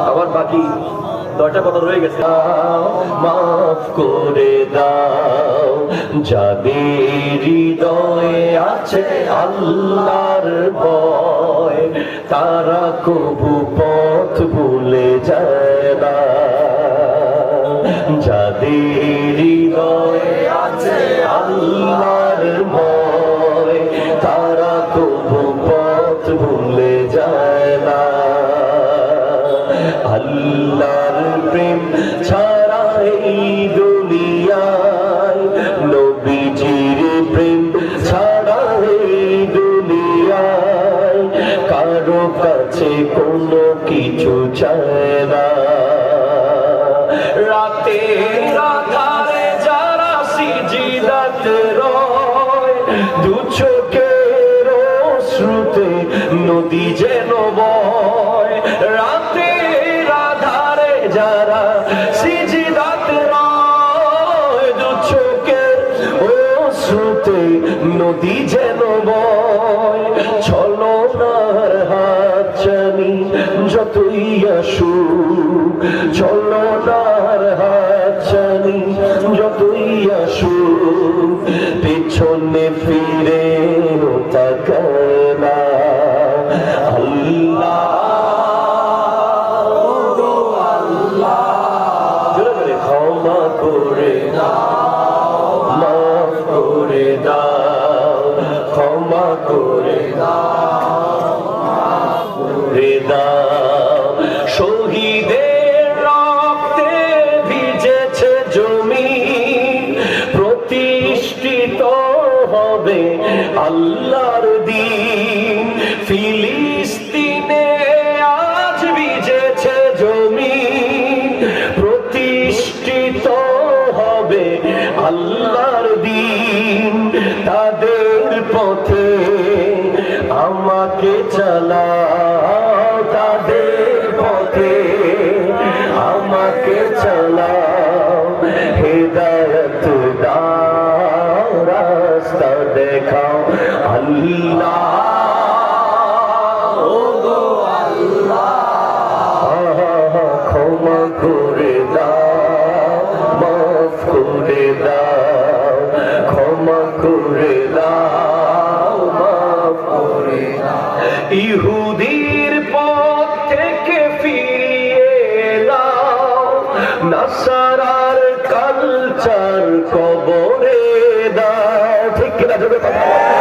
আবার বাকি 10টা কথা রয়ে গেছে। মাফ করে দাও যাদের হৃদয়ে আছে আল্লাহর ভয়, তারা কবু পথ ভুলে যায় না। যাদের হৃদয়ে আছে আল্লাহর ভয়, তারা কবু পথ ভুলে যায় না। আল্লাহর প্রেম ছাড়া এই দুনিয়ায়, নবীজির প্রেম ছাড়া এই দুনিয়ায় কারো কাছে কোনো কিছু চায় না। রাতের আধারে যারা সিজদাতে রয়, দু চোখের অশ্রুতে নদী যেন বয়। রাতের আধারে যারা সিজদাতে রয়, দু চোখের অশ্রুতে নদী যেন বয়। ছলনার হাত জানি যতই আসুক, ছলনার হাত জানি যতই আসুক, পেছনে ফিরে তাকায় না। আল্লাহ ক্ষমা করে দাও, মাফ করে দাও, ক্ষমা করে দাও, মাফ করে দাও। শহীদের রক্তে ভিজেছে জমিন, প্রতিষ্ঠিত হবে আল্লাহর দ্বীন। ফিলিস্তিনে আজ ভিজেছে জমিন, প্রতিষ্ঠিত হবে আল্লাহর দ্বীন। তাদের পথে আমাকে চালাও, তাদের পথে আমাকে চালাও। হেদায়েত দাও, রাস্তা দেখাও। আল্লাহ ক্ষমা করে দাও, মাফ করে দাও, ক্ষমা করে দাও, মাফ করে দাও। ইহুদির পথ থেকে ফিরিয়ে দাও, নাসারার কালচার কবরে দাও। ঠিক কিনা? জোরে কথা বলো।